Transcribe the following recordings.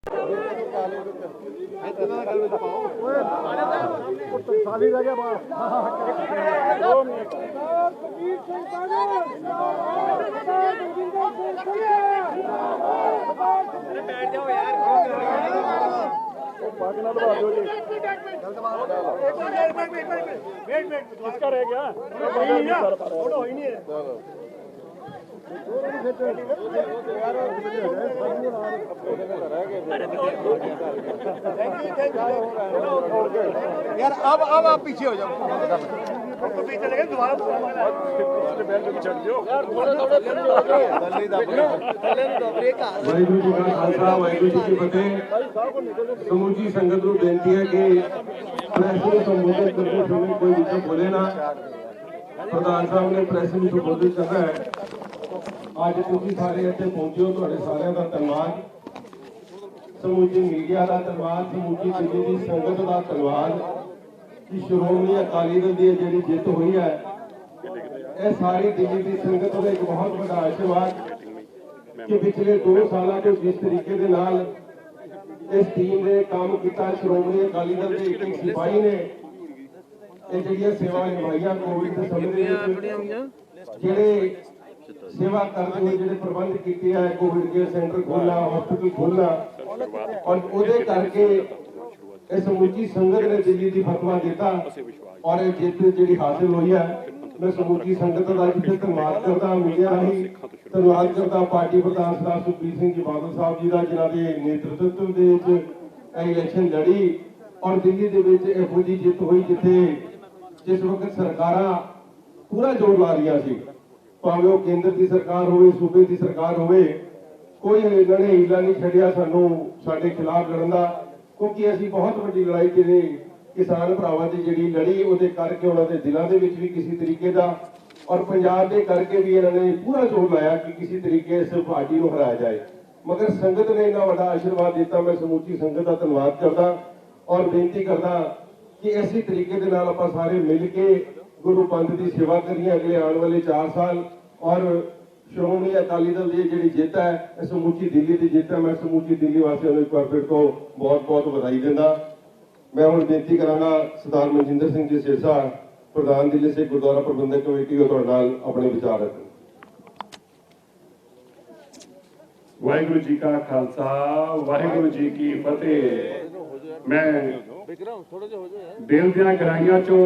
साली रह गया बाहर बैठ जाओ यार पागना दबा दो जी किसका रह गया फोटो ही नहीं है यार अब आप पीछे हो जाओ पीछे लगे दोबारा चढ़ जाओ यार थोड़ा वाहिगुरू जी का खालसा वाहिगुरू जी की फतेह। समूची संगत को बेनती है कि प्रेस को संबोधित करते समय कोई विषय बोले ना। प्रधान साहब ने प्रेस ਨੂੰ ਸੰਬੋਧਿਤ ਕਰਨਾ ਹੈ। ਅੱਜ ਤੁਸੀਂ ਸਾਰੇ ਇੱਥੇ ਪਹੁੰਚੇ ਹੋ, ਤੁਹਾਡੇ ਸਾਰਿਆਂ ਦਾ ਧੰਨਵਾਦ। ਸਮੂਚੀ ਮੀਡੀਆ ਦਾ ਧੰਨਵਾਦ, ਸਮੂਚੀ ਦਿੱਲੀ ਦੀ ਸੰਗਤ ਦਾ ਧੰਨਵਾਦ ਕਿ ਸ਼੍ਰੋਮਣੀ ਅਕਾਲੀ ਦਲ ਦੀ ਜਿਹੜੀ ਜਿੱਤ ਹੋਈ ਹੈ ਇਹ ਸਾਰੀ ਦਿੱਲੀ ਦੀ ਸੰਗਤ ਦਾ ਇੱਕ ਬਹੁਤ ਵੱਡਾ ਆਸ਼ੀਰਵਾਦ ਕਿ ਪਿਛਲੇ 2 ਸਾਲਾਂ ਤੋਂ ਜਿਸ ਤਰੀਕੇ ਦੇ ਨਾਲ ਇਸ ਟੀਮ ਨੇ ਕੰਮ ਕੀਤਾ, ਸ਼੍ਰੋਮਣੀ ਅਕਾਲੀ ਦਲ ਦੇ ਇੱਕ ਸਿਪਾਹੀ ਨੇ ਇਹ ਜਿਹੜੀਆਂ ਸੇਵਾ ਨਿਭਾਈਆਂ ਕੋਵਿਡ ਦੇ ਸਮੇਂ ਦੇ ਵਿੱਚ, ਜਿਹੜੇ सेवा करते हुए जो प्रबंध किए है, कोविड केयर सेंटर खोलना, हॉस्पिटल खोलना और उहदे करके समूची संगत ने दिल्ली की फतवा दिता और जित जी हासिल हुई है। मैं समूची संगत का जिसे धन्यवाद करता, मीडिया राही धन्यवाद करता पार्टी प्रधान सरदार सुखबीर सिंह जी बादल साहब जी का, जिन्हों के नेतृत्व के इलेक्शन लड़ी और दिल्ली के इहो जी जित हुई जिथे जिस वक्त सरकार पूरा जोर ला रही सी, भावें वो केंद्र की सरकार हो, सूबे की सरकार हो, कोई इन्होंने हीला नहीं छड़िया सानू साडे खिलाफ लड़न का, क्योंकि असी बहुत बड़ी लड़ाई जिहड़ी किसान भरावां दी जिहड़ी लड़ी उहदे करके उन्हां दे दिलां दे विच भी किसी तरीके का और पंजाब दे करके भी इन्होंने पूरा जोर लाया कि किसी तरीके इस पार्टी को हराया जाए। मगर संगत ने इन्ना वड्डा आशीर्वाद दिता। मैं समूची संगत का धन्यवाद करदा और बेनती करदा कि इसी तरीके दे नाल आपां सारे मिल के गुरु पंथ की सेवा करिए अगले आने वाले 4 साल और श्रोमणी अकाली दल की जी जित है समूची दिल्ली की जित है। मैं समूची दिल्ली वासियों को एक बार फिर तो बहुत बहुत बधाई देना। मैं हम बेनती करांगा सरदार मनजिंदर सिंह जी सिरसा प्रधान दिल्ली से गुरुद्वारा प्रबंधक कमेटी को अपने विचार रखें। वाहिगुरू जी का खालसा वाहिगुरू जी की फतेह। मैं दिल दियां गहराइयां चों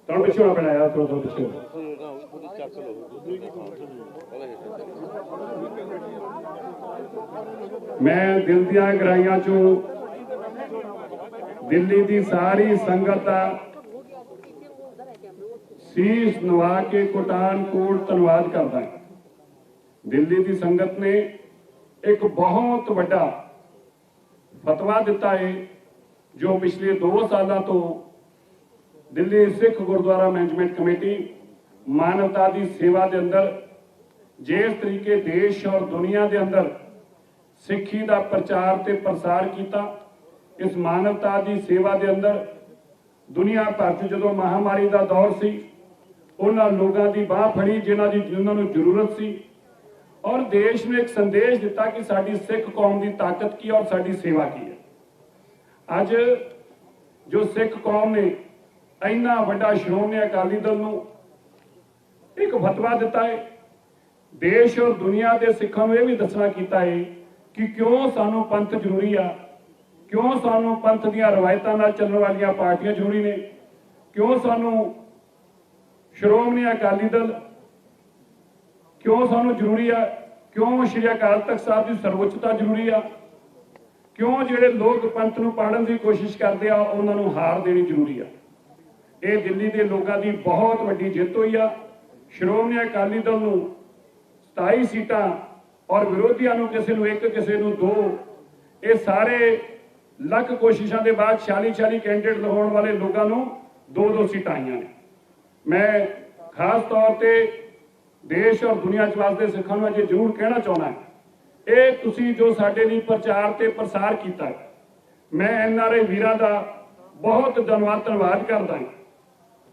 थोड़ा पिछड़ा बनाया, थोड़ा पिछड़ा मैं दिल दियां गहराइयां चों दिल्ली की सारी संगत का शीश नवा के कोटान कोट धन्यवाद करता है। दिल्ली की संगत ने एक बहुत बड़ा फतवा दिता है जो पिछले 2 सालों तो दिल्ली सिख गुरुद्वारा मैनेजमेंट कमेटी मानवता की सेवा के अंदर जिस तरीके देश और दुनिया के अंदर सिक्खी का प्रचार ते प्रसार किया, इस मानवता की सेवा के अंदर दुनिया भर च जो महामारी का दौर सी उन्होंने लोगों की बाह फड़ी जिन्होंने जरूरत सी और देश ने एक संदेश दिता कि साडी सिख कौम की ताकत की और साडी सेवा की है। अज जो सिख कौम ने इन्ना वड्डा श्रोमणी अकाली दल नूं एक फतवा दिता है, देश और दुनिया के सिखां नूं यह भी दसना कीता है कि क्यों सानू पंथ जरूरी आ, क्यों सानू पंथ दीयां रवायतां नाल चलण वालियां पार्टियां जरूरी ने, क्यों सानू श्रोमणी अकाली दल क्यों सानू जरूरी आ, क्यों श्री अकाल तख्त साहब की सर्वोच्चता जरूरी आ, क्यों जिहड़े लोग पंथ नूं पाड़न की कोशिश करते आ उन्हां नूं हार देनी जरूरी आ। ये दिल्ली के लोगों की बहुत वड्डी जित हुई आ। श्रोमणी अकाली दल नूं 27 सीटां और विरोधियों नूं किसी नूं 1 किसी नूं 2, ये सारे लख कोशिशों के बाद 46 कैंडिडेट लगाने वाले लोगों नूं 2-2 सीटां आईयां ने। मैं खास तौर पर देश और दुनिया च वसदे सिखां नूं अजे जरूर कहना चाहना है, ये तुसीं जो साडे लई प्रचार ते प्रसार कीता है, मैं NRI वीरां दा बहुत धन्यवाद करदा हां।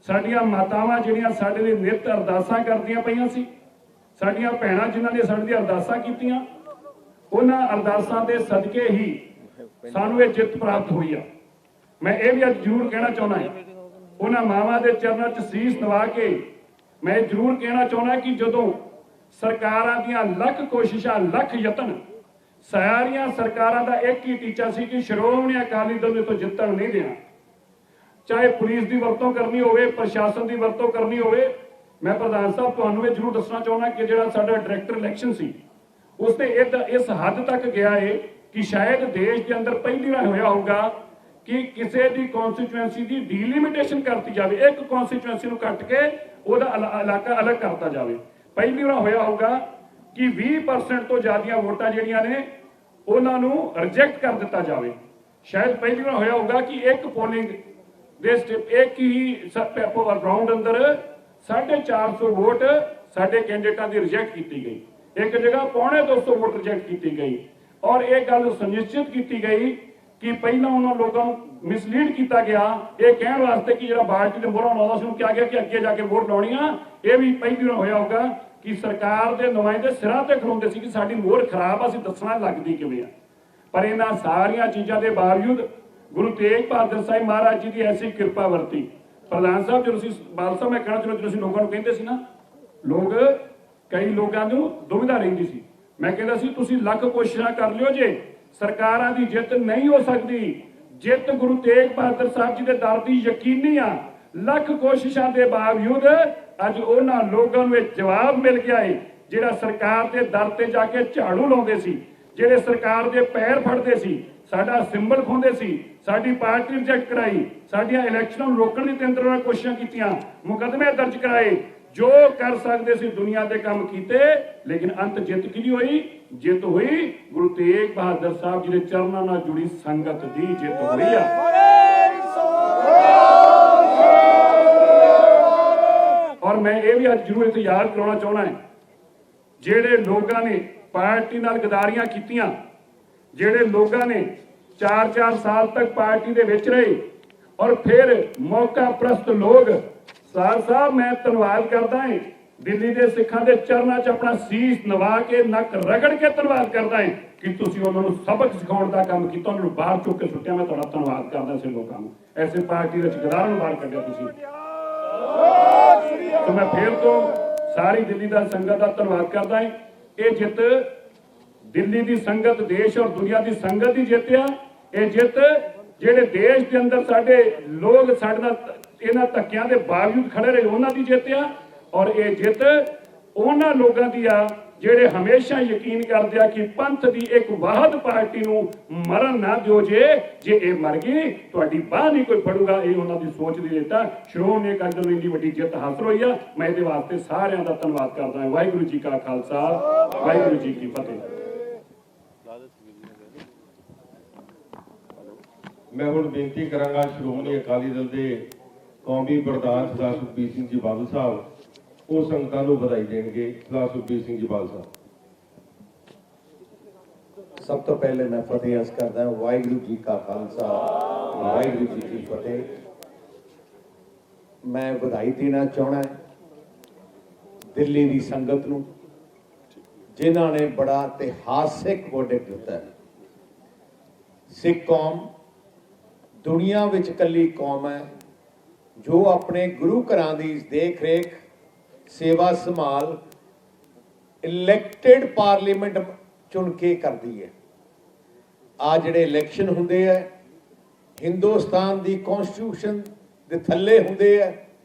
साडियां मातावां जिहड़ियां साडे लई नित अरदासां करदियां पईयां सी, साडियां भैणां जिन्हां ने साडे लई अरदासां कीतीआं, ਉਹਨਾਂ ਅਰਦਾਸਾਂ ਦੇ ਸਦਕੇ ਹੀ ਸਾਨੂੰ ਇਹ ਜਿੱਤ ਪ੍ਰਾਪਤ ਹੋਈ ਆ। ਮੈਂ ਇਹ ਵੀ ਅੱਜ ਜ਼ਰੂਰ ਕਹਿਣਾ ਚਾਹੁੰਦਾ ਹਾਂ, ਉਹਨਾਂ ਮਾਵਾਂ ਦੇ ਚਰਨਾਂ 'ਚ ਸੀਸ ਨਵਾ ਕੇ ਮੈਂ ਜ਼ਰੂਰ ਕਹਿਣਾ ਚਾਹੁੰਦਾ ਕਿ ਜਦੋਂ ਸਰਕਾਰਾਂ ਦੀਆਂ ਲੱਖ ਕੋਸ਼ਿਸ਼ਾਂ, ਲੱਖ ਯਤਨ, ਸਾਰੀਆਂ ਸਰਕਾਰਾਂ ਦਾ ਇੱਕ ਹੀ ਟੀਚਾ ਸੀ ਕਿ ਸ਼੍ਰੋਮਣੀ ਅਕਾਲੀ ਦਲ ਨੂੰ ਤੋਂ ਜਿੱਤਣ ਨਹੀਂ ਦੇਣਾ। ਚਾਹੇ ਪੁਲਿਸ ਦੀ ਵਰਤੋਂ ਕਰਨੀ ਹੋਵੇ, ਪ੍ਰਸ਼ਾਸਨ ਦੀ ਵਰਤੋਂ ਕਰਨੀ ਹੋਵੇ। ਮੈਂ ਪ੍ਰਧਾਨ ਸਾਹਿਬ ਤੁਹਾਨੂੰ ਇਹ ਜ਼ਰੂਰ ਦੱਸਣਾ ਚਾਹੁੰਦਾ ਕਿ ਜਿਹੜਾ ਸਾਡਾ ਡਾਇਰੈਕਟਰ ਇਲੈਕਸ਼ਨ ਸੀ ਉਸਨੇ ਇਸ ਹੱਦ ਤੱਕ ਗਿਆ ਹੈ ਕਿ ਸ਼ਾਇਦ ਦੇਸ਼ ਦੇ ਅੰਦਰ ਪਹਿਲੀ ਵਾਰ ਹੋਇਆ ਹੋਊਗਾ ਕਿ ਕਿਸੇ ਦੀ ਕਨਸਟੀਚੁਐਂਸੀ ਦੀ ਡੀਲਿਮਿਟੇਸ਼ਨ ਕਰਤੀ ਜਾਵੇ, ਇੱਕ ਕਨਸਟੀਚੁਐਂਸੀ ਨੂੰ ਕੱਟ ਕੇ ਉਹਦਾ ਇਲਾਕਾ ਅਲੱਗ ਕਰਤਾ ਜਾਵੇ। ਪਹਿਲੀ ਵਾਰ ਹੋਇਆ ਹੋਊਗਾ ਕਿ 20% ਤੋਂ ਜ਼ਿਆਦੀਆਂ ਵੋਟਾਂ ਜਿਹੜੀਆਂ ਨੇ ਉਹਨਾਂ ਨੂੰ ਰਿਜੈਕਟ ਕਰ ਦਿੱਤਾ ਜਾਵੇ। ਸ਼ਾਇਦ ਪਹਿਲੀ ਵਾਰ ਹੋਇਆ ਹੋਊਗਾ ਕਿ ਇੱਕ ਪੋਲਿੰਗ ਦੇ ਇੱਕ ਹੀ ਰਾਉਂਡ ਅੰਦਰ 450 ਵੋਟ ਸਾਡੇ ਕੈਂਡੀਡੇਟਾਂ ਦੀ ਰਿਜੈਕਟ ਕੀਤੀ ਗਈ, ਇੱਕ ਜਗ੍ਹਾ 250 ਵੋਟ ਰਿਜੈਕਟ ਕੀਤੀ ਗਈ। ਔਰ ਇਹ ਗੱਲ ਸੁਨਿਸ਼ਚਿਤ ਕੀਤੀ ਗਈ ਕਿ ਪਹਿਲਾਂ ਉਹਨਾਂ ਲੋਕਾਂ ਨੂੰ ਮਿਸਲੀਡ ਕੀਤਾ ਗਿਆ ਇਹ ਕਹਿਣ ਵਾਸਤੇ ਕਿ ਜਿਹੜਾ ਬਾਲਟੀ ਦੇ ਮੋਹਰਾਂ ਲਾਉਂਦਾ ਸੀ ਉਹਨੂੰ ਕਿਹਾ ਗਿਆ ਕਿ ਅੱਗੇ ਜਾ ਕੇ ਵੋਟ ਲਾਉਣੀ ਆ। ਇਹ ਵੀ ਪਹਿਲੀ ਵਾਰ ਹੋਇਆ ਹੋਊਗਾ ਕਿ ਸਰਕਾਰ ਦੇ ਨੁਮਾਇੰਦੇ ਸਿਰਾਂ ਤੇ ਖਲੋਂਦੇ ਸੀ ਕਿ ਸਾਡੀ ਮੋਹਰ ਖਰਾਬ ਆ, ਅਸੀਂ ਦੱਸਣਾ ਲੱਗਦੀ ਕਿਵੇਂ ਆ। ਪਰ ਇਹਨਾਂ ਸਾਰੀਆਂ ਚੀਜ਼ਾਂ ਦੇ ਬਾਵਜੂਦ ਗੁਰੂ ਤੇਗ ਬਹਾਦਰ ਸਾਹਿਬ ਮਹਾਰਾਜ ਜੀ ਦੀ ਐਸੀ ਕਿਰਪਾ ਵਰਤੀ। ਪ੍ਰਧਾਨ ਸਾਹਿਬ, ਜਦੋਂ ਅਸੀਂ ਬਾਲ ਸਾਹਿਬ ਮੈਂ ਕਹਿਣਾ ਚਾਹੁੰਦਾ, ਜਦੋਂ ਅਸੀਂ ਲੋਕਾਂ ਨੂੰ ਕਹਿੰਦੇ ਸੀ ਨਾ, ਲੋਕ ਕਈ ਲੋਕਾਂ ਨੂੰ ਦੁਵਿਧਾ ਰਹਿੰਦੀ ਸੀ। ਮੈਂ ਕਹਿੰਦਾ ਸੀ ਤੁਸੀਂ ਲੱਖ ਕੋਸ਼ਿਸ਼ਾਂ ਕਰ ਲਿਓ, ਜੇ ਸਰਕਾਰਾਂ ਦੀ ਜਿੱਤ ਨਹੀਂ ਹੋ ਸਕਦੀ, ਜਿੱਤ ਗੁਰੂ ਤੇਗ ਬਹਾਦਰ ਸਾਹਿਬ ਜੀ ਦੇ ਦਰ ਦੀ ਯਕੀਨੀ ਆ। ਲੱਖ ਕੋਸ਼ਿਸ਼ਾਂ ਦੇ ਬਾਵਜੂਦ ਅੱਜ ਉਹਨਾਂ ਲੋਕਾਂ ਨੂੰ ਇਹ ਜਵਾਬ ਮਿਲ ਗਿਆ ਹੈ ਜਿਹੜਾ ਸਰਕਾਰ ਦੇ ਦਰ ਤੇ ਜਾ ਕੇ ਝਾੜੂ ਲਾਉਂਦੇ ਸੀ, ਜਿਹੜੇ ਸਰਕਾਰ ਦੇ ਪੈਰ ਫੜਦੇ ਸੀ, ਸਾਡਾ ਸਿੰਬਲ ਖੋਂਦੇ ਸੀ, ਸਾਡੀ ਪਾਰਟੀ ਰਿਜੈਕਟ ਕਰਾਈ, ਸਾਡੀਆਂ ਇਲੈਕਸ਼ਨਾਂ ਨੂੰ ਰੋਕਣ ਦੀ 3 ਵਾਰ ਕੋਸ਼ਿਸ਼ਾਂ ਕੀਤੀਆਂ, ਮੁਕੱਦਮੇ ਦਰਜ ਕਰਾਏ, ਜੋ ਕਰ ਸਕਦੇ ਸੀ ਦੁਨੀਆ ਦੇ ਕੰਮ ਕੀਤੇ, ਲੇਕਿਨ ਅੰਤ ਜਿੱਤ ਕਿਹਦੀ ਹੋਈ? ਜਿੱਤ ਹੋਈ ਗੁਰੂ ਤੇਗ ਬਹਾਦਰ ਸਾਹਿਬ ਜੀ ਦੇ ਚਰਨਾਂ ਨਾਲ ਜੁੜੀ ਸੰਗਤ ਦੀ ਜਿੱਤ ਹੋਈ ਆ। ਔਰ ਮੈਂ ਇਹ ਵੀ ਅੱਜ ਜ਼ਰੂਰ ਇੱਥੇ ਯਾਦ ਕਰਾਉਣਾ ਚਾਹੁੰਦਾ ਹਾਂ, ਜਿਹੜੇ ਲੋਕਾਂ ਨੇ ਪਾਰਟੀ ਨਾਲ ਗਦਾਰੀਆਂ ਕੀਤੀਆਂ, ਜਿਹੜੇ ਲੋਕਾਂ ਨੇ 4-4 ਸਾਲ ਤੱਕ ਪਾਰਟੀ ਦੇ ਵਿੱਚ ਰਹੇ ਔਰ ਫਿਰ ਮੌਕਾ ਪ੍ਰਸਤ ਲੋਕ, ਸਰ ਸਾਹਿਬ ਮੈਂ ਧੰਨਵਾਦ ਕਰਦਾ ਹਾਂ, ਦਿੱਲੀ ਦੇ ਸਿੱਖਾਂ ਦੇ ਚਰਨਾਂ 'ਚ ਆਪਣਾ ਸੀਸ ਨਵਾ ਕੇ ਨੱਕ ਰਗੜ ਕੇ ਧੰਨਵਾਦ ਕਰਦਾ ਹਾਂ ਕਿ ਤੁਸੀਂ ਉਹਨਾਂ ਨੂੰ ਸਬਕ ਸਿਖਾਉਣ ਦਾ ਕੰਮ ਕੀਤਾ, ਉਹਨਾਂ ਨੂੰ ਬਾਹਰ ਚੁੱਕ ਕੇ ਸੁੱਟਿਆ। ਮੈਂ ਤੁਹਾਡਾ ਧੰਨਵਾਦ ਕਰਦਾ ਸੀ ਲੋਕਾਂ ਨੂੰ, ਐਸੇ ਪਾਰਟੀ ਵਿੱਚ ਗਦਾਰਾਂ ਨੂੰ ਬਾਹਰ ਕੱਢਿਆ ਤੁਸੀਂ। तो मैं फिर तो सारी दिल्ली दा संगत का धन्यवाद करता है। ये जित दिल्ली की संगत, देश और दुनिया की संगत की जित आ। ये जित जेडे देश के अंदर साडे लोग साडे नाल इन्हां धक्कियां दे बावजूद खड़े रहे उन्हां दी जित आ, और ये जित उन्हां लोगां दी आ ਜਿਹੜੇ ਹਮੇਸ਼ਾ ਯਕੀਨ ਕਰਦੇ ਆ ਕਿ ਪੰਥ ਦੀ ਇੱਕ ਵਾਹਦ ਪਾਰਟੀ ਨੂੰ ਮਰਨ ਨਾ ਦਿਓ, ਜੇ ਇਹ ਮਰ ਗਈ ਤੁਹਾਡੀ ਬਾਹ ਨਹੀਂ ਕੋਈ ਫੜੂਗਾ। ਇਹ ਉਹਨਾਂ ਦੀ ਸੋਚ ਦੀ ਦਿੱਤਾ ਸ਼੍ਰੋਮਣੀ ਅਕਾਲੀ ਦਲ ਨੂੰ ਇੰਨੀ ਵੱਡੀ ਜਿੱਤ ਹਾਸਲ ਹੋਈ ਆ। ਮੈਂ ਇਹਦੇ ਵਾਸਤੇ ਸਾਰਿਆਂ ਦਾ ਧੰਨਵਾਦ ਕਰਦਾ ਹਾਂ। ਵਾਹਿਗੁਰੂ ਜੀ ਕਾ ਖਾਲਸਾ, ਵਾਹਿਗੁਰੂ ਜੀ ਕੀ ਫਤਿਹ। ਮੈਂ ਹੁਣ ਬੇਨਤੀ ਕਰਾਂਗਾ ਸ਼੍ਰੋਮਣੀ ਅਕਾਲੀ ਦਲ ਦੇ ਕੌਮੀ ਪ੍ਰਧਾਨ ਸਰਦਾਰ ਸੁਖਬੀਰ ਸਿੰਘ ਜੀ ਬਾਦਲ ਸਾਹਿਬ ਉਹ ਸੰਗਤਾਂ ਨੂੰ ਵਧਾਈ ਦੇਣਗੇ। ਸਰਦਾਰ ਸੁਖਬੀਰ ਸਿੰਘ ਜੀ ਬਾਦਲ ਸਾਹਿਬ। ਸਭ ਤੋਂ ਪਹਿਲੇ ਮੈਂ ਫਤਿਹ ਅਰਜ਼ ਕਰਦਾ ਹਾਂ, ਵਾਹਿਗੁਰੂ ਜੀ ਕਾ ਖਾਲਸਾ, ਵਾਹਿਗੁਰੂ ਜੀ ਕੀ ਫਤਿਹ। ਮੈਂ ਵਧਾਈ ਦੇਣਾ ਚਾਹਣਾ ਦਿੱਲੀ ਦੀ ਸੰਗਤ ਨੂੰ, ਜਿਨ੍ਹਾਂ ਨੇ ਬੜਾ ਇਤਿਹਾਸਿਕ verdict ਦਿੱਤਾ ਹੈ। ਸਿੱਖ ਕੌਮ ਦੁਨੀਆ ਵਿੱਚ ਇਕੱਲੀ ਕੌਮ ਹੈ ਜੋ ਆਪਣੇ ਗੁਰੂ ਘਰਾਂ ਦੀ ਦੇਖ ਰੇਖ, ਸੇਵਾ ਸੰਭਾਲ ਇਲੈਕਟਿਡ ਪਾਰਲੀਮੈਂਟ ਚੁਣ ਕੇ ਕਰਦੀ ਹੈ। ਆ ਜਿਹੜੇ ਇਲੈਕਸ਼ਨ ਹੁੰਦੇ ਆ ਹਿੰਦੁਸਤਾਨ ਦੀ ਕਨਸਟੀਟਿਊਸ਼ਨ ਦੇ ਥੱਲੇ ਹੁੰਦੇ ਆ,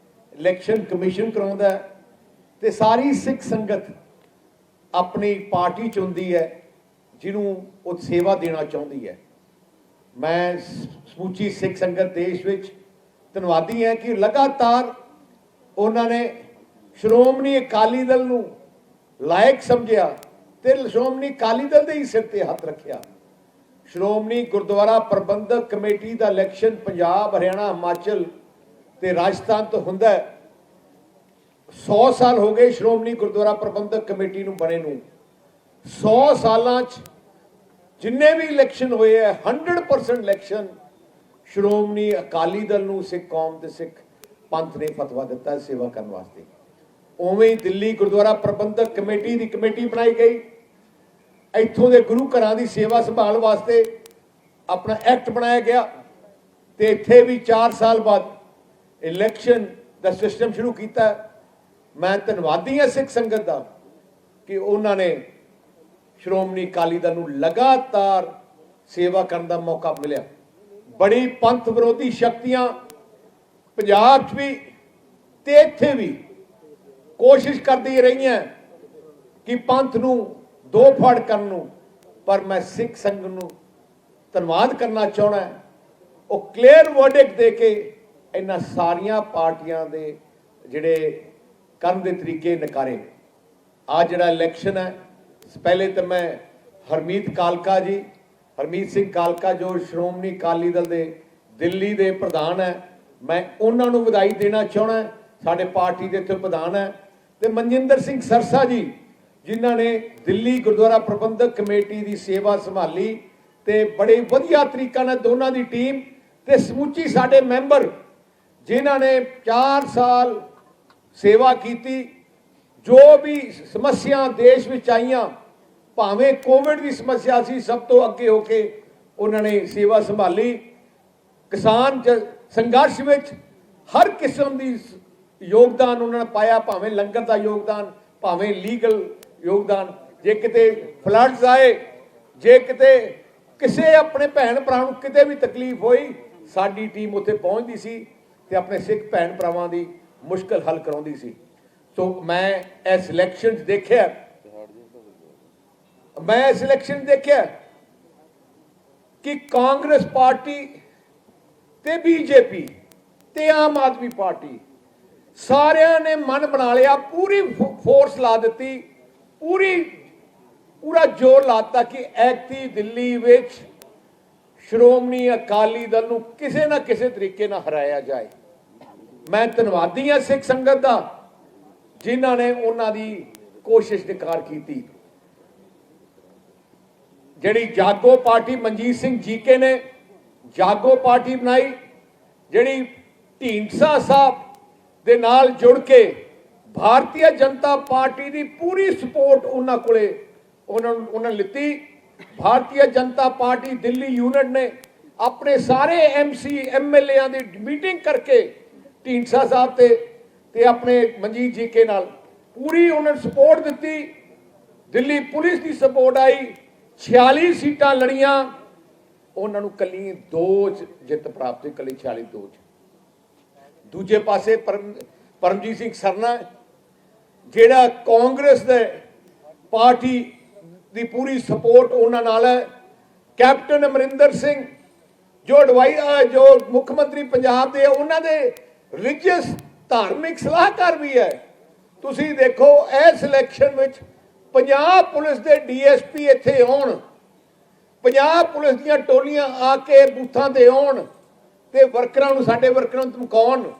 ਇਲੈਕਸ਼ਨ ਕਮਿਸ਼ਨ ਕਰਾਉਂਦਾ ਤੇ ਸਾਰੀ ਸਿੱਖ ਸੰਗਤ ਆਪਣੀ ਪਾਰਟੀ ਚੁਣਦੀ ਹੈ ਜਿਹਨੂੰ ਉਹ ਸੇਵਾ ਦੇਣਾ ਚਾਹੁੰਦੀ ਹੈ। ਮੈਂ ਸਮੁੱਚੀ ਸਿੱਖ ਸੰਗਤ ਦੇਸ਼ ਵਿੱਚ ਧੰਨਵਾਦੀ ਹਾਂ ਕਿ ਲਗਾਤਾਰ ਉਹਨਾਂ ਨੇ ਸ਼੍ਰੋਮਣੀ ਅਕਾਲੀ ਦਲ ਨੂੰ ਲਾਇਕ ਸਮਝਿਆ ਤੇ ਸ਼੍ਰੋਮਣੀ ਅਕਾਲੀ ਦਲ ਦੇ ਹੀ ਸਿਰ ਤੇ ਹੱਥ ਰੱਖਿਆ। ਸ਼੍ਰੋਮਣੀ ਗੁਰਦੁਆਰਾ ਪ੍ਰਬੰਧਕ ਕਮੇਟੀ ਦਾ ਇਲੈਕਸ਼ਨ ਪੰਜਾਬ, ਹਰਿਆਣਾ, ਹਿਮਾਚਲ ਤੇ ਰਾਜਸਥਾਨ ਤੋਂ ਹੁੰਦਾ ਹੈ। 100 ਸਾਲ ਹੋ ਗਏ ਸ਼੍ਰੋਮਣੀ ਗੁਰਦੁਆਰਾ ਪ੍ਰਬੰਧਕ ਕਮੇਟੀ ਨੂੰ ਬਣੇ ਨੂੰ। 100 ਸਾਲਾਂ 'ਚ ਜਿੰਨੇ ਵੀ ਇਲੈਕਸ਼ਨ ਹੋਏ ਹੈ 100% ਇਲੈਕਸ਼ਨ ਸ਼੍ਰੋਮਣੀ ਅਕਾਲੀ ਦਲ ਨੂੰ ਸਿੱਖ ਕੌਮ ਤੇ ਸਿੱਖ ਪੰਥ ਨੇ ਫਤਵਾ ਦਿੱਤਾ ਸੇਵਾ ਕਰਨ ਵਾਸਤੇ। ਉਵੇਂ ਹੀ ਦਿੱਲੀ ਗੁਰਦੁਆਰਾ ਪ੍ਰਬੰਧਕ ਕਮੇਟੀ ਦੀ ਕਮੇਟੀ ਬਣਾਈ ਗਈ। ਇੱਥੋਂ ਦੇ ਗੁਰੂ ਘਰਾਂ ਦੀ ਸੇਵਾ ਸੰਭਾਲ ਵਾਸਤੇ ਆਪਣਾ ਐਕਟ ਬਣਾਇਆ ਗਿਆ ਤੇ ਇੱਥੇ ਵੀ 4 ਸਾਲ ਬਾਅਦ ਇਲੈਕਸ਼ਨ ਦਾ ਸਿਸਟਮ ਸ਼ੁਰੂ ਕੀਤਾ। ਮੈਂ ਧੰਨਵਾਦੀ ਹਾਂ ਸਿੱਖ ਸੰਗਤ ਦਾ ਕਿ ਉਹਨਾਂ ਨੇ ਸ਼੍ਰੋਮਣੀ ਅਕਾਲੀ ਦਲ ਨੂੰ ਲਗਾਤਾਰ ਸੇਵਾ ਕਰਨ ਦਾ ਮੌਕਾ ਮਿਲਿਆ। ਬੜੀ ਪੰਥ ਵਿਰੋਧੀ ਸ਼ਕਤੀਆਂ ਪੰਜਾਬ 'ਚ ਵੀ ਤੇ ਇੱਥੇ ਵੀ ਕੋਸ਼ਿਸ਼ ਕਰਦੀ ਰਹੀਆਂ ਕਿ ਪੰਥ ਨੂੰ ਦੋ ਫੜ ਕਰਨ ਨੂੰ, ਪਰ ਮੈਂ ਸਿੱਖ ਸੰਗਤ ਨੂੰ ਧੰਨਵਾਦ ਕਰਨਾ ਚਾਹੁੰਦਾ। ਉਹ ਕਲੀਅਰ ਵਰਡਿਕਟ ਦੇ ਕੇ ਇਹਨਾਂ ਸਾਰੀਆਂ ਪਾਰਟੀਆਂ ਦੇ ਜਿਹੜੇ ਕਰਨ ਦੇ ਤਰੀਕੇ ਨਕਾਰੇ। ਆ ਜਿਹੜਾ ਇਲੈਕਸ਼ਨ ਹੈ, ਪਹਿਲੇ ਤਾਂ ਮੈਂ ਹਰਮੀਤ ਸਿੰਘ ਕਾਲਕਾ ਜੋ ਸ਼੍ਰੋਮਣੀ ਅਕਾਲੀ ਦਲ ਦੇ ਦਿੱਲੀ ਦੇ ਪ੍ਰਧਾਨ ਹੈ, ਮੈਂ ਉਹਨਾਂ ਨੂੰ ਵਧਾਈ ਦੇਣਾ ਚਾਹੁੰਦਾ। ਸਾਡੇ ਪਾਰਟੀ ਦੇ ਇੱਥੇ ਪ੍ਰਧਾਨ ਹੈ ਤੇ ਮਨਜਿੰਦਰ ਸਿੰਘ ਸਰਸਾ ਜੀ ਜਿਨ੍ਹਾਂ ਨੇ ਦਿੱਲੀ ਗੁਰਦੁਆਰਾ ਪ੍ਰਬੰਧਕ ਕਮੇਟੀ ਦੀ ਸੇਵਾ ਸੰਭਾਲੀ ਤੇ ਬੜੇ ਵਧੀਆ ਤਰੀਕੇ ਨਾਲ ਦੋਨਾਂ ਦੀ ਟੀਮ ਤੇ ਸਮੁੱਚੀ ਸਾਡੇ ਮੈਂਬਰ ਜਿਨ੍ਹਾਂ ਨੇ 4 ਸਾਲ ਸੇਵਾ ਕੀਤੀ। ਜੋ ਵੀ ਸਮੱਸਿਆ ਦੇਸ਼ ਵਿੱਚ ਆਈਆਂ, ਭਾਵੇਂ ਕੋਵਿਡ ਦੀ ਸਮੱਸਿਆ ਸੀ, ਸਭ ਤੋਂ ਅੱਗੇ ਹੋ ਕੇ ਉਹਨਾਂ ਨੇ ਸੇਵਾ ਸੰਭਾਲੀ। ਕਿਸਾਨ ਸੰਘਰਸ਼ ਵਿੱਚ ਹਰ ਕਿਸਮ ਦੀ ਯੋਗਦਾਨ ਉਹਨਾਂ ਨੇ ਪਾਇਆ, ਭਾਵੇਂ ਲੰਗਰ ਦਾ ਯੋਗਦਾਨ, ਭਾਵੇਂ ਲੀਗਲ ਯੋਗਦਾਨ। ਜੇ ਕਿਤੇ ਫਲੱਡਸ ਆਏ, ਜੇ ਕਿਤੇ ਕਿਸੇ ਆਪਣੇ ਭੈਣ ਭਰਾ ਨੂੰ ਕਿਤੇ ਵੀ ਤਕਲੀਫ ਹੋਈ, ਸਾਡੀ ਟੀਮ ਉੱਥੇ ਪਹੁੰਚਦੀ ਸੀ ਤੇ ਆਪਣੇ ਸਿੱਖ ਭੈਣ ਭਰਾਵਾਂ ਦੀ ਮੁਸ਼ਕਲ ਹੱਲ ਕਰਾਉਂਦੀ ਸੀ। ਸੋ ਮੈਂ ਇਸ ਇਲੈਕਸ਼ਨ 'ਚ ਦੇਖਿਆ ਕਿ ਕਾਂਗਰਸ ਪਾਰਟੀ ਤੇ ਬੀਜੇਪੀ ਤੇ ਆਮ ਆਦਮੀ ਪਾਰਟੀ ਸਾਰਿਆਂ ਨੇ ਮਨ ਬਣਾ ਲਿਆ, ਪੂਰੀ ਫੋਰਸ ਲਾ ਦਿੱਤੀ, ਪੂਰਾ ਜ਼ੋਰ ਲਾਤਾ ਕਿ ਐਤਕੀ ਦਿੱਲੀ ਵਿੱਚ ਸ਼੍ਰੋਮਣੀ ਅਕਾਲੀ ਦਲ ਨੂੰ ਕਿਸੇ ਨਾ ਕਿਸੇ ਤਰੀਕੇ ਨਾਲ ਹਰਾਇਆ ਜਾਏ। ਮੈਂ ਧੰਨਵਾਦੀ ਹਾਂ ਸਿੱਖ ਸੰਗਤ ਦਾ ਜਿਨ੍ਹਾਂ ਨੇ ਉਹਨਾਂ ਦੀ ਕੋਸ਼ਿਸ਼ ਨਿਕਾਰ ਕੀਤੀ। ਜਿਹੜੀ ਜਾਗੋ ਪਾਰਟੀ ਮਨਜੀਤ ਸਿੰਘ ਜੀਕੇ ਨੇ ਜਾਗੋ ਪਾਰਟੀ ਬਣਾਈ, ਜਿਹੜੀ ਢੀਂਡਸਾ ਸਾਹਿਬ ਦੇ ਨਾਲ ਜੁੜ ਕੇ ਭਾਰਤੀ ਜਨਤਾ ਪਾਰਟੀ ਦੀ ਪੂਰੀ ਸਪੋਰਟ ਉਹਨਾਂ ਲਿੱਤੀ। ਭਾਰਤੀ ਜਨਤਾ ਪਾਰਟੀ ਦਿੱਲੀ ਯੂਨਿਟ ਨੇ ਆਪਣੇ ਸਾਰੇ MC MLA ਦੀ ਮੀਟਿੰਗ ਕਰਕੇ ਢੀਂਡਸਾ ਸਾਹਿਬ ਤੇ ਆਪਣੇ ਮਨਜੀਤ ਜੀਕੇ ਨਾਲ ਪੂਰੀ ਉਹਨਾਂ ਨੂੰ ਸਪੋਰਟ ਦਿੱਤੀ। ਦਿੱਲੀ ਪੁਲਿਸ ਦੀ ਸਪੋਰਟ ਆਈ, 46 ਸੀਟਾਂ ਲੜੀਆਂ, ਉਹਨਾਂ ਨੂੰ ਕੱਲੀ 2 ਜਿੱਤ ਪ੍ਰਾਪਤ ਹੋਈ, ਕੱਲੀ 46-2। ਦੂਜੇ ਪਾਸੇ ਪਰਮਜੀਤ ਸਿੰਘ ਸਰਨਾ ਜਿਹੜਾ ਕਾਂਗਰਸ ਦੇ ਪਾਰਟੀ ਦੀ ਪੂਰੀ ਸਪੋਰਟ ਉਹਨਾਂ ਨਾਲ ਹੈ। ਕੈਪਟਨ ਅਮਰਿੰਦਰ ਸਿੰਘ ਜੋ ਮੁੱਖ ਮੰਤਰੀ ਪੰਜਾਬ ਦੇ, ਉਹਨਾਂ ਦੇ ਰਿਲੀਜੀਅਸ ਧਾਰਮਿਕ ਸਲਾਹਕਾਰ ਵੀ ਹੈ। ਤੁਸੀਂ ਦੇਖੋ ਇਸ ਇਲੈਕਸ਼ਨ ਵਿੱਚ ਪੰਜਾਬ ਪੁਲਿਸ ਦੇ DSP ਇੱਥੇ ਆਉਣ, ਪੰਜਾਬ ਪੁਲਿਸ ਦੀਆਂ ਟੋਲੀਆਂ ਆ ਕੇ ਬੂਥਾਂ ਤੇ ਆਉਣ ਤੇ ਸਾਡੇ ਵਰਕਰਾਂ ਨੂੰ ਧਮਕਾਉਣ।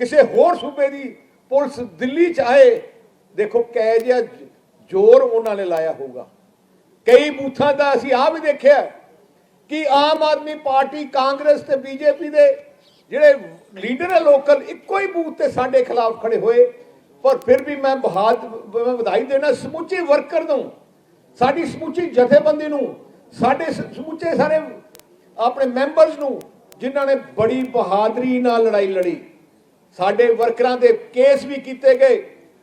ਕਿਸੇ ਹੋਰ ਸੂਬੇ ਦੀ ਪੁਲਿਸ ਦਿੱਲੀ 'ਚ ਆਏ, ਦੇਖੋ ਕਿਹੋ ਜਿਹਾ ਜ਼ੋਰ ਉਹਨਾਂ ਨੇ ਲਾਇਆ ਹੋਊਗਾ। ਕਈ ਬੂਥਾਂ ਦਾ ਅਸੀਂ ਆਹ ਵੀ ਦੇਖਿਆ ਕਿ ਆਮ ਆਦਮੀ ਪਾਰਟੀ, ਕਾਂਗਰਸ ਤੇ ਬੀਜੇਪੀ ਦੇ ਜਿਹੜੇ ਲੀਡਰ ਹੈ ਲੋਕਲ, ਇੱਕੋ ਹੀ ਬੂਥ ਤੇ ਸਾਡੇ ਖਿਲਾਫ ਖੜੇ ਹੋਏ। ਪਰ ਫਿਰ ਵੀ ਮੈਂ ਵਧਾਈ ਦੇਣਾ ਸਮੁੱਚੇ ਵਰਕਰ ਨੂੰ, ਸਾਡੀ ਸਮੁੱਚੀ ਜਥੇਬੰਦੀ ਨੂੰ, ਸਾਡੇ ਸਮੁੱਚੇ ਸਾਰੇ ਆਪਣੇ ਮੈਂਬਰਸ ਨੂੰ ਜਿਨ੍ਹਾਂ ਨੇ ਬੜੀ ਬਹਾਦਰੀ ਨਾਲ ਲੜਾਈ ਲੜੀ। ਸਾਡੇ ਵਰਕਰਾਂ ਦੇ ਕੇਸ ਵੀ ਕੀਤੇ ਗਏ।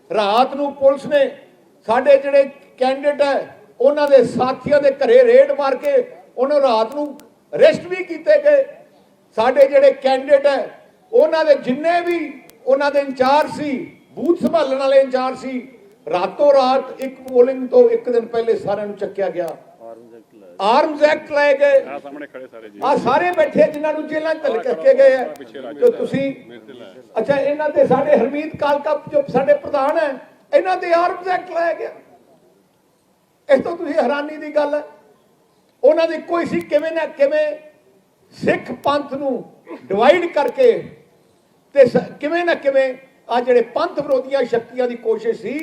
ਰਾਤ ਨੂੰ ਪੁਲਿਸ ਨੇ ਸਾਡੇ ਜਿਹੜੇ ਕੈਂਡੀਡੇਟ ਹੈ ਉਹਨਾਂ ਦੇ ਸਾਥੀਆਂ ਦੇ ਘਰੇ ਰੇਡ ਮਾਰ ਕੇ ਉਹਨਾਂ ਰਾਤ ਨੂੰ ਅਰੈਸਟ ਵੀ ਕੀਤੇ ਗਏ। ਸਾਡੇ ਜਿਹੜੇ ਕੈਂਡੀਡੇਟ ਹੈ ਉਹਨਾਂ ਦੇ ਜਿੰਨੇ ਵੀ ਉਹਨਾਂ ਦੇ ਇੰਚਾਰਜ ਸੀ, ਬੂਥ ਸੰਭਾਲਣ ਵਾਲੇ ਇੰਚਾਰਜ ਸੀ, ਰਾਤੋਂ ਰਾਤ ਇੱਕ ਪੋਲਿੰਗ ਤੋਂ ਇੱਕ ਦਿਨ ਪਹਿਲੇ ਸਾਰਿਆਂ ਨੂੰ ਚੱਕਿਆ ਗਿਆ। ਆਰਮਜ਼ ਐਕਟ ਲਾਏ ਗਏ। ਆ ਸਾਹਮਣੇ ਖੜੇ ਸਾਰੇ ਜੀ, ਆ ਸਾਰੇ ਬੈਠੇ ਜਿਨ੍ਹਾਂ ਨੂੰ ਜੇਲ੍ਹਾਂ 'ਚ ਧੱਕੇ ਗਏ ਹੈ। ਤੇ ਤੁਸੀਂ ਅੱਛਾ, ਇਹਨਾਂ ਤੇ ਸਾਡੇ ਹਰਮੀਤ ਕਾਲਕਾ ਜੋ ਸਾਡੇ ਪ੍ਰਧਾਨ ਹੈ, ਇਹਨਾਂ ਤੇ ਆਰਮਜ਼ ਐਕਟ ਲਾਇਆ ਗਿਆ। ਇਸ ਤੋਂ ਤੁਸੀਂ ਹੈਰਾਨੀ ਦੀ ਗੱਲ ਹੈ, ਉਹਨਾਂ ਦੀ ਕੋਈ ਸੀ ਕਿਵੇਂ ਨਾ ਕਿਵੇਂ ਸਿੱਖ ਪੰਥ ਨੂੰ ਡਿਵਾਈਡ ਕਰਕੇ ਤੇ ਕਿਵੇਂ ਨਾ ਕਿਵੇਂ ਆ ਜਿਹੜੇ ਪੰਥ ਵਿਰੋਧੀਆਂ ਸ਼ਕਤੀਆਂ ਦੀ ਕੋਸ਼ਿਸ਼ ਸੀ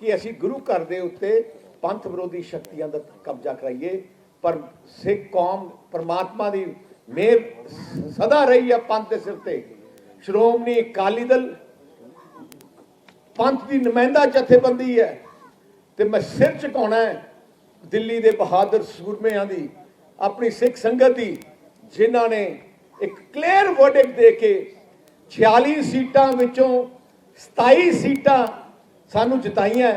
ਕਿ ਅਸੀਂ ਗੁਰੂ ਘਰ ਦੇ ਉੱਤੇ ਪੰਥ ਵਿਰੋਧੀ ਸ਼ਕਤੀਆਂ ਦਾ ਕਬਜ਼ਾ ਕਰਾਈਏ। ਪਰ ਸਿੱਖ ਕੌਮ ਪਰਮਾਤਮਾ ਦੀ ਮਿਹਰ ਸਦਾ ਰਹੀ ਹੈ ਪੰਥ ਦੇ ਸਿਰ ਤੇ। ਸ਼੍ਰੋਮਣੀ ਅਕਾਲੀ ਦਲ ਪੰਥ ਦੀ ਨੁਮਾਇੰਦਾ ਜਥੇਬੰਦੀ ਹੈ। ਤੇ ਮੈਂ ਸਿਰ ਝੁਕਾਉਣਾ ਹੈ ਦਿੱਲੀ ਦੇ ਬਹਾਦਰ ਸੂਰਮਿਆਂ ਦੀ, ਆਪਣੀ ਸਿੱਖ ਸੰਗਤ ਦੀ, ਜਿਨ੍ਹਾਂ ਨੇ ਇੱਕ ਕਲੀਅਰ ਵਰਡਿਕਟ ਦੇ ਕੇ 46 ਸੀਟਾਂ ਵਿੱਚੋਂ 27 ਸੀਟਾਂ ਸਾਨੂੰ ਜਿਤਾਈਆਂ।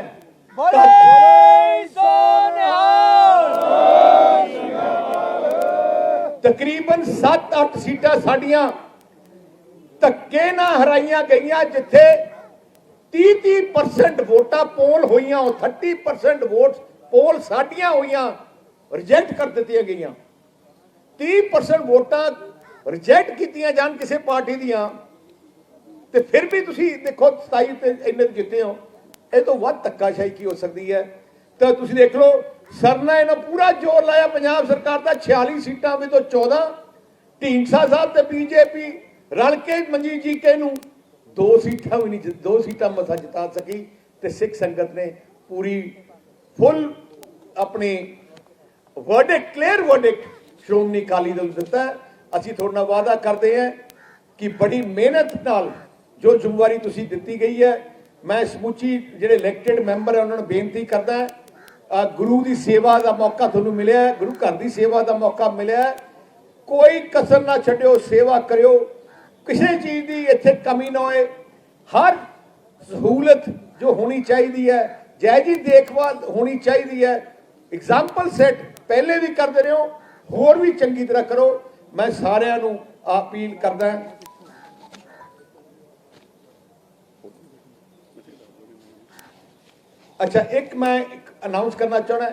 ਤਕਰੀਬਨ 7-8 ਸੀਟਾਂ ਸਾਡੀਆਂ ਧੱਕੇ ਨਾਲ ਹਰਾਈਆਂ ਗਈਆਂ, ਜਿੱਥੇ 30% ਵੋਟਾਂ ਪੋਲ ਹੋਈਆਂ, ਉਹ 30% ਵੋਟ ਪੋਲ ਸਾਡੀਆਂ ਹੋਈਆਂ, ਰਿਜੈਕਟ ਕਰ ਦਿੱਤੀਆਂ ਗਈਆਂ। 30% ਵੋਟਾਂ ਰਿਜੈਕਟ ਕੀਤੀਆਂ ਜਾਣ ਕਿਸੇ ਪਾਰਟੀ ਦੀਆਂ, ਤੇ ਫਿਰ ਵੀ ਤੁਸੀਂ ਦੇਖੋ 27 ਤੇ ਇੰਨੇ ਜਿੱਤੇ ਹੋ। ਇਹ ਤੋਂ ਵੱਧ ਧੱਕਾਸ਼ਾਹੀ ਕੀ ਹੋ ਸਕਦੀ ਹੈ? ਤਾਂ ਤੁਸੀਂ ਦੇਖ ਲਓ, ਸਰਨਾ ਇਹਨਾਂ ਪੂਰਾ ਜ਼ੋਰ ਲਾਇਆ ਪੰਜਾਬ ਸਰਕਾਰ ਦਾ, 46 ਸੀਟਾਂ ਵਿੱਚ ਤੋਂ 14 ਢੀਂਡਸਾ ਸਾਹਿਬ ਤੇ ਬੀਜੇਪੀ ਰਲ ਕੇ ਮਨਜੀਤ ਜੀ ਕੇ ਨੂੰ 2 ਸੀਟਾਂ ਵੀ ਨਹੀਂ, 2 ਸੀਟਾਂ ਮਸਾ ਜਿਤਾ ਸਕੀ। ਤੇ ਸਿੱਖ ਸੰਗਤ ਨੇ ਪੂਰੀ ਫੁੱਲ ਆਪਣੀ verdict, clear verdict Shiromani Akali Dal ਦਿੱਤਾ। ਅਸੀਂ ਤੁਹਾਡੇ ਨਾਲ ਵਾਅਦਾ ਕਰਦੇ ਹਾਂ ਕਿ ਬੜੀ ਮਿਹਨਤ ਨਾਲ ਜੋ ਜ਼ਿੰਮੇਵਾਰੀ ਤੁਸੀਂ ਦਿੱਤੀ ਗਈ ਹੈ, ਮੈਂ ਸਮੁੱਚੀ ਜਿਹੜੇ ਇਲੈਕਟਿਡ ਮੈਂਬਰ ਹੈ ਉਹਨਾਂ ਨੂੰ ਬੇਨਤੀ ਕਰਦਾ, ਗੁਰੂ ਦੀ ਸੇਵਾ ਦਾ ਮੌਕਾ ਤੁਹਾਨੂੰ ਮਿਲਿਆ, ਗੁਰੂ ਘਰ ਦੀ ਸੇਵਾ ਦਾ ਮੌਕਾ ਮਿਲਿਆ, ਕੋਈ ਕਸਰ ਨਾ ਛੱਡਿਓ, ਸੇਵਾ ਕਰਿਓ, ਕਿਸੇ ਚੀਜ਼ ਦੀ ਇੱਥੇ ਕਮੀ ਨਾ ਹੋਏ। ਹਰ ਸਹੂਲਤ ਜੋ ਹੋਣੀ ਚਾਹੀਦੀ ਹੈ, ਜਾਇਜ਼ ਦੇਖਭਾਲ ਹੋਣੀ ਚਾਹੀਦੀ ਹੈ। ਐਗਜ਼ਾਮਪਲ ਸੈੱਟ ਪਹਿਲੇ ਵੀ ਕਰਦੇ ਰਹੇ ਹੋ, ਹੋਰ ਵੀ ਚੰਗੀ ਤਰ੍ਹਾਂ ਕਰੋ। ਮੈਂ ਸਾਰਿਆਂ ਨੂੰ ਅਪੀਲ ਕਰਦਾ। ਅੱਛਾ, ਇੱਕ ਮੈਂ ਅਨਾਉਂਸ ਕਰਨਾ ਚਾਹੁੰਦਾ,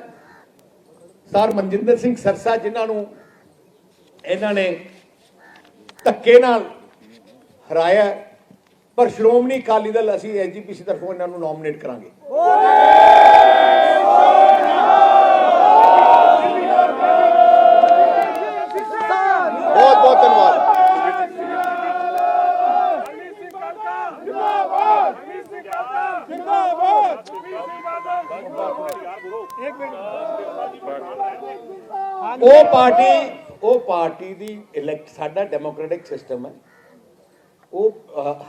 ਸਰ ਮਨਜਿੰਦਰ ਸਿੰਘ ਸਰਸਾ, ਜਿਨ੍ਹਾਂ ਨੂੰ ਇਹਨਾਂ ਨੇ ਧੱਕੇ ਨਾਲ ਹਰਾਇਆ, ਪਰ ਸ਼੍ਰੋਮਣੀ ਅਕਾਲੀ ਦਲ ਅਸੀਂ ਐਸਜੀਪੀਸੀ ਤਰਫੋਂ ਇਹਨਾਂ ਨੂੰ ਨੋਮੀਨੇਟ ਕਰਾਂਗੇ। ਬਹੁਤ ਬਹੁਤ ਧੰਨਵਾਦ। ਉਹ ਪਾਰਟੀ ਦੀ ਇਲੈਕਟ, ਸਾਡਾ ਡੈਮੋਕ੍ਰੈਟਿਕ ਸਿਸਟਮ ਹੈ, ਉਹ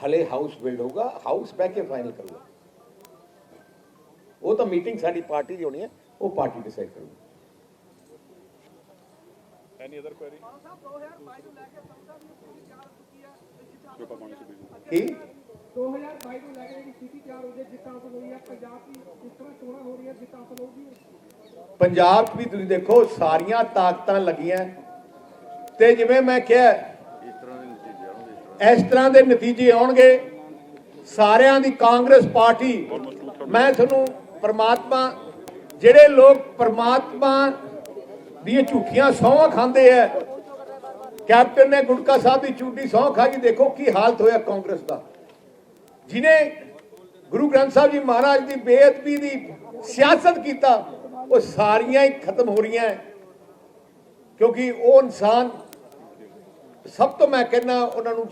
ਹਲੇ ਹਾਊਸ ਬਿਲਡ ਹੋਊਗਾ, ਹਾਊਸ ਬਹਿ ਕੇ ਫਾਈਨਲ ਕਰੂਗਾ। ਉਹ ਤਾਂ ਮੀਟਿੰਗ ਸਾਡੀ ਪਾਰਟੀ ਦੀ ਹੋਣੀ ਹੈ, ਉਹ ਪਾਰਟੀ ਡਿਸਾਈਡ ਕਰੂਗੀ। ਐਨੀ ਅਦਰ ਕੁਐਰੀ ਕੀ 2022 ਨੂੰ ਲੈ ਕੇ ਜਿਹੜੀ ਸਥਿਤੀ ਤਿਆਰ ਹੋ ਗਈ, ਜਿੱਤਾਂ ਤੋਂ ਹੋਈ ਹੈ ਪੰਜਾਬ ਦੀ, ਜਿਸ ਤਰ੍ਹਾਂ ਚੋਣਾਂ ਹੋ ਰਹੀਆਂ, ਜਿੱਤਾਂ ਤੋਂ ਹੋਊਗੀ ਪੰਜਾਬ 'ਚ ਵੀ ਤੁਸੀਂ ਦੇਖੋ ਸਾਰੀਆਂ ਤਾਕਤਾਂ ਲੱਗੀਆਂ, ਤੇ ਜਿਵੇਂ ਮੈਂ ਕਿਹਾ ਇਸ ਤਰ੍ਹਾਂ ਦੇ ਨਤੀਜੇ ਆਉਣਗੇ ਸਾਰਿਆਂ ਦੀ। ਕਾਂਗਰਸ ਪਾਰਟੀ, ਮੈਂ ਤੁਹਾਨੂੰ ਪਰਮਾਤਮਾ, ਜਿਹੜੇ ਲੋਕ ਪਰਮਾਤਮਾ ਦੀਆਂ ਝੂਠੀਆਂ ਸਹੁੰਆਂ ਖਾਂਦੇ ਆ, ਕੈਪਟਨ ਨੇ ਗੁਟਕਾ ਸਾਹਿਬ ਦੀ ਝੂਠੀ ਸਹੁੰ ਖਾ ਕੇ ਦੇਖੋ ਕੀ ਹਾਲਤ ਹੋਇਆ ਕਾਂਗਰਸ ਦਾ, ਜਿਹਨੇ ਗੁਰੂ ਗ੍ਰੰਥ ਸਾਹਿਬ ਜੀ ਮਹਾਰਾਜ ਦੀ ਬੇਅਦਬੀ ਦੀ ਸਿਆਸਤ ਕੀਤਾ, ਉਹ ਸਾਰੀਆਂ ਹੀ ਖਤਮ ਹੋ ਰਹੀਆਂ। ਕਿਉਂਕਿ ਉਹ ਇਨਸਾਨ, ਸਭ ਤੋਂ ਮੈਂ ਕਹਿੰਦਾ ਉਹਨਾਂ ਨੂੰ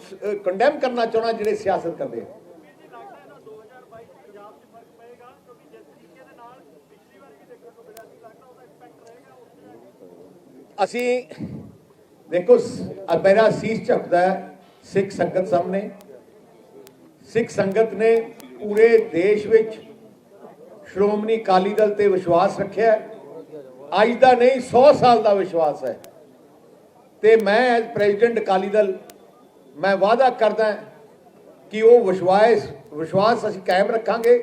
ਕੰਡੈਮ ਕਰਨਾ ਚਾਹੁੰਦਾ ਜਿਹੜੇ ਸਿਆਸਤ ਕਰਦੇ ਆ। ਅਸੀਂ ਦੇਖੋ, ਮੇਰਾ ਸੀਸ ਝੁਕਦਾ ਹੈ ਸਿੱਖ ਸੰਗਤ ਸਾਹਮਣੇ। ਸਿੱਖ ਸੰਗਤ ਨੇ ਪੂਰੇ ਦੇਸ਼ ਵਿੱਚ ਸ਼੍ਰੋਮਣੀ ਅਕਾਲੀ ਦਲ ਤੇ ਵਿਸ਼ਵਾਸ ਰੱਖਿਆ, ਅੱਜ ਦਾ ਨਹੀਂ 100 ਸਾਲ ਦਾ ਵਿਸ਼ਵਾਸ ਹੈ। ਤੇ ਮੈਂ ਐਜ਼ ਪ੍ਰੈਜ਼ੀਡੈਂਟ ਅਕਾਲੀ ਦਲ ਮੈਂ ਵਾਅਦਾ ਕਰਦਾ ਕਿ ਉਹ ਵਿਸ਼ਵਾਸ ਅਸੀਂ ਕਾਇਮ ਰੱਖਾਂਗੇ।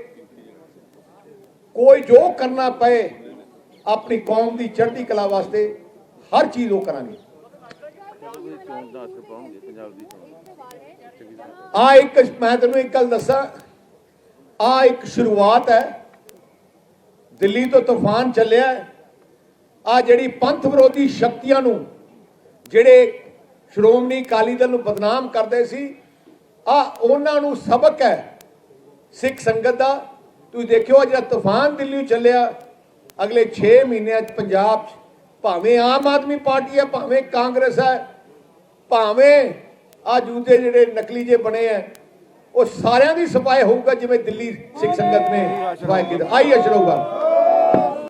ਕੋਈ ਜੋ ਕਰਨਾ ਪਏ ਆਪਣੀ ਕੌਮ ਦੀ ਚੜ੍ਹਦੀ ਕਲਾ ਵਾਸਤੇ ਹਰ ਚੀਜ਼ ਉਹ ਕਰਾਂਗੇ। ਮੈਂ ਤੈਨੂੰ ਇੱਕ ਗੱਲ ਦੱਸਾਂ, ਇੱਕ ਸ਼ੁਰੂਆਤ ਹੈ। ਦਿੱਲੀ ਤੋਂ ਤੂਫਾਨ ਚੱਲਿਆ, ਜਿਹੜੀ ਪੰਥ ਵਿਰੋਧੀ ਸ਼ਕਤੀਆਂ ਨੂੰ, ਜਿਹੜੇ ਸ਼੍ਰੋਮਣੀ ਅਕਾਲੀ ਦਲ ਨੂੰ ਬਦਨਾਮ ਕਰਦੇ ਸੀ, ਉਹਨਾਂ ਨੂੰ ਸਬਕ ਹੈ ਸਿੱਖ ਸੰਗਤ ਦਾ। ਤੁਸੀਂ ਦੇਖਿਓ ਜਿਹੜਾ ਤੂਫਾਨ ਦਿੱਲੀ ਚੱਲਿਆ, ਅਗਲੇ 6 ਮਹੀਨਿਆਂ 'ਚ ਪੰਜਾਬ 'ਚ ਭਾਵੇਂ ਆਮ ਆਦਮੀ ਪਾਰਟੀ ਹੈ, ਭਾਵੇਂ ਕਾਂਗਰਸ ਹੈ, ਭਾਵੇਂ ਦੂਜੇ ਜਿਹੜੇ ਨਕਲੀ ਜੇ ਬਣੇ ਹੈ, ਉਹ ਸਾਰਿਆਂ ਦੀ ਸਫਾਈ ਹੋਊਗਾ ਜਿਵੇਂ ਦਿੱਲੀ ਸਿੱਖ ਸੰਗਤ ਨੇ ਸਫਾਈ ਕੀਤੀ। ਆਈ ਅਸ਼ਰ ਹੋਊਗਾ।